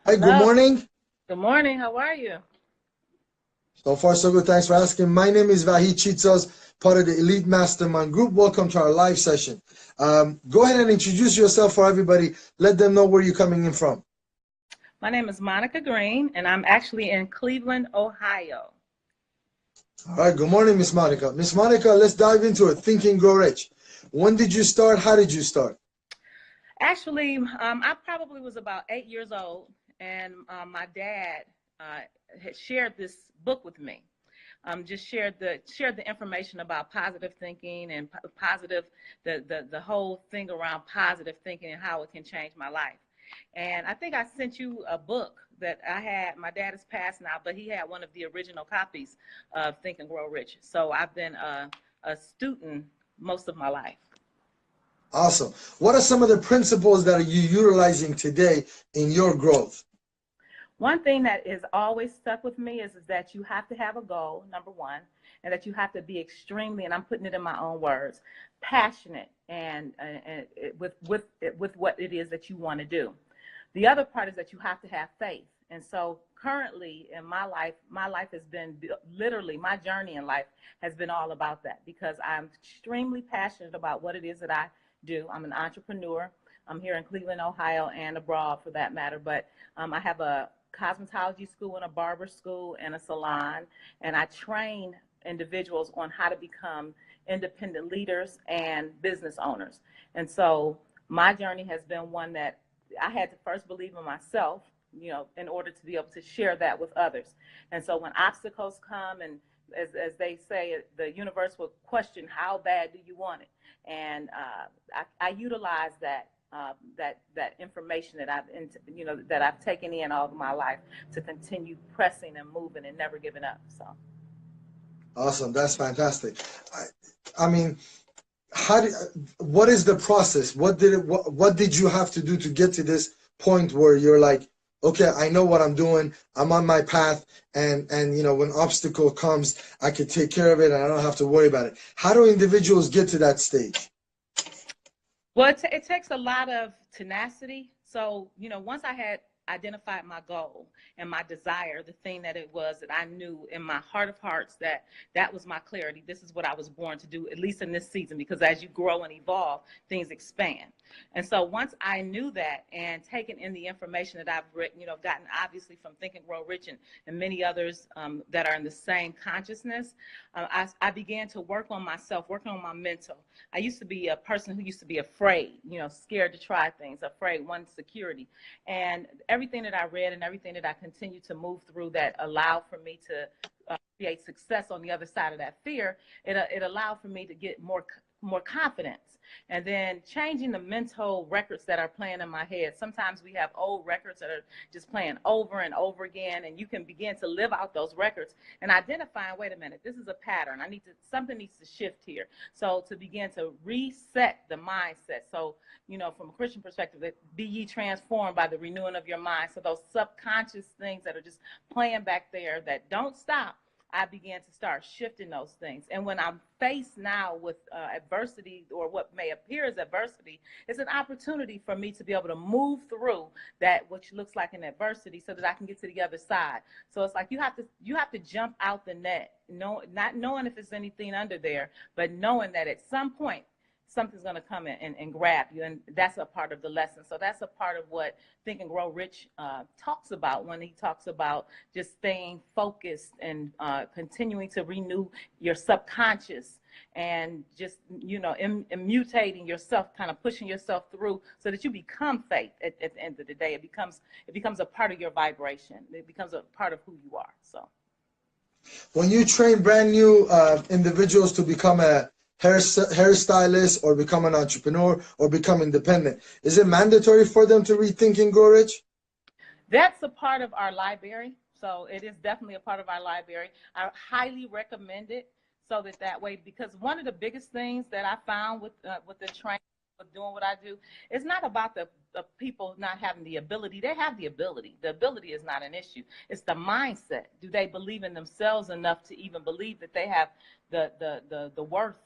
Hi, good Hello. morning. Good morning. How are you? So far, so good. Thanks for asking. My name is Vahid Chitsaz, part of the Elite Mastermind group. Welcome to our live session. Go ahead and introduce yourself for everybody. Let them know where you're coming in from. My name is Monica Green, and I'm actually in Cleveland, Ohio. All right, good morning, Miss Monica. Miss Monica, let's dive into it. Think and Grow Rich. When did you start? How did you start? Actually, I probably was about 8 years old, and my dad had shared this book with me. Just shared the information about positive thinking and positive the whole thing around positive thinking and how it can change my life. And I think I sent you a book that I had. My dad is passed now, but he had one of the original copies of Think and Grow Rich. So I've been a student most of my life. Awesome. What are some of the principles that are you utilizing today in your growth? One thing that is always stuck with me is that you have to have a goal, number one, and that you have to be extremely, and I'm putting it in my own words, passionate and with what it is that you want to do. The other part is that you have to have faith. And so currently in my life has been literally, my journey in life has been all about that because I'm extremely passionate about what it is that I do. I'm an entrepreneur. I'm here in Cleveland, Ohio, and abroad for that matter. But I have a cosmetology school and a barber school and a salon, and I train individuals on how to become independent leaders and business owners. And so my journey has been one that I had to first believe in myself, in order to be able to share that with others. And so when obstacles come and as they say, the universe will question, how bad do you want it? And I utilize that information that I've taken in all of my life to continue pressing and moving and never giving up. So Awesome. That's fantastic. I mean, how did, what is the process? What did you have to do to get to this point where you're like, okay, I know what I'm doing. I'm on my path, and when obstacle comes, I can take care of it, and I don't have to worry about it. How do individuals get to that stage? well, it takes a lot of tenacity. So, once I had identified my goal and my desire, the thing that it was that I knew in my heart of hearts that that was my clarity. This is what I was born to do, at least in this season, because as you grow and evolve, things expand. And so once I knew that and taken in the information that I've written, gotten obviously from Think and Grow Rich and many others that are in the same consciousness, I began to work on myself, working on my mental. I used to be a person who used to be afraid, scared to try things, afraid, one, security. And everything that I read and everything that I continue to move through that allowed for me to create success on the other side of that fear, it allowed for me to get more confidence. And then changing the mental records that are playing in my head. Sometimes we have old records that are just playing over and over again, and you can begin to live out those records and identifying, wait a minute, this is a pattern. Something needs to shift here. So to begin to reset the mindset. So, from a Christian perspective, that be ye transformed by the renewing of your mind. So those subconscious things that are just playing back there that don't stop, I began to start shifting those things. And when I'm faced now with adversity or what may appear as adversity, it's an opportunity for me to be able to move through that, which looks like an adversity, so that I can get to the other side. So it's like you have to jump out the net, not knowing if there's anything under there, but knowing that at some point something's going to come in and grab you. And that's a part of the lesson. So that's a part of what Think and Grow Rich talks about when he talks about just staying focused and continuing to renew your subconscious and just, mutating yourself, kind of pushing yourself through so that you become faith at the end of the day. It becomes a part of your vibration. It becomes a part of who you are. So When you train brand new individuals to become a hairstylist or become an entrepreneur or become independent, is it mandatory for them to read Think and Grow Rich? that's a part of our library. So it is definitely a part of our library. I highly recommend it so that way, because one of the biggest things that I found with the training, with doing what I do, it's not about the people not having the ability. They have the ability. The ability is not an issue. It's the mindset. Do they believe in themselves enough to even believe that they have the worth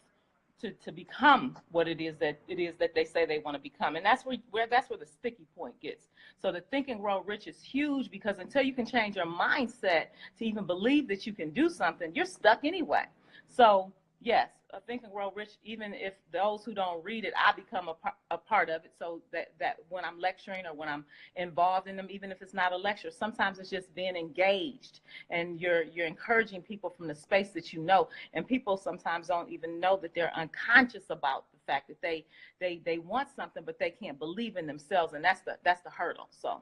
to become what it is that they say they want to become. And that's where the sticky point gets. So the Think and Grow Rich is huge, because until you can change your mindset to even believe that you can do something, you're stuck anyway. So yes, Think and Grow Rich, even if those who don't read it, I become a part of it, so that when I'm lecturing or when I'm involved in them, even if it's not a lecture, sometimes it's just being engaged, and you're encouraging people from the space that you know. And people sometimes don't even know that they're unconscious about the fact that they want something, but they can't believe in themselves, and that's the hurdle. So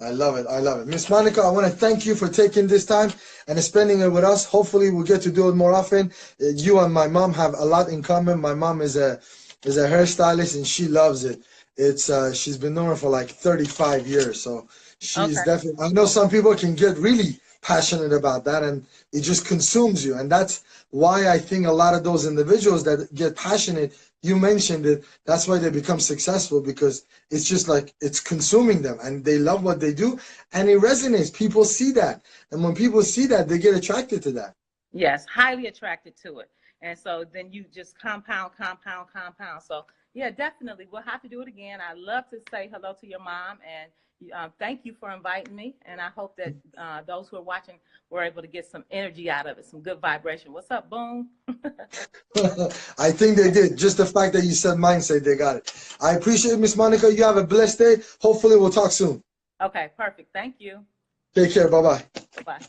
I love it. I love it. Miss Monica, I want to thank you for taking this time and spending it with us. Hopefully we'll get to do it more often. You and my mom have a lot in common. My mom is a hairstylist, and she loves it. It's she's been doing it for like 35 years. So she's okay. definitely, I know some people can get really passionate about that, and it just consumes you. And that's why I think a lot of those individuals that get passionate, you mentioned it, that's why they become successful, because it's just like it's consuming them, and they love what they do, and it resonates. People see that, and when people see that, they get attracted to that. Yes, highly attracted to it. And so then you just compound. So yeah, definitely. We'll have to do it again. I love to say hello to your mom, and thank you for inviting me. And I hope that those who are watching were able to get some energy out of it, some good vibration. What's up, Boom? I think they did. Just the fact that you said mindset, they got it. I appreciate it, Miss Monica. You have a blessed day. Hopefully we'll talk soon. Okay, perfect. Thank you. Take care. Bye-bye. Bye-bye.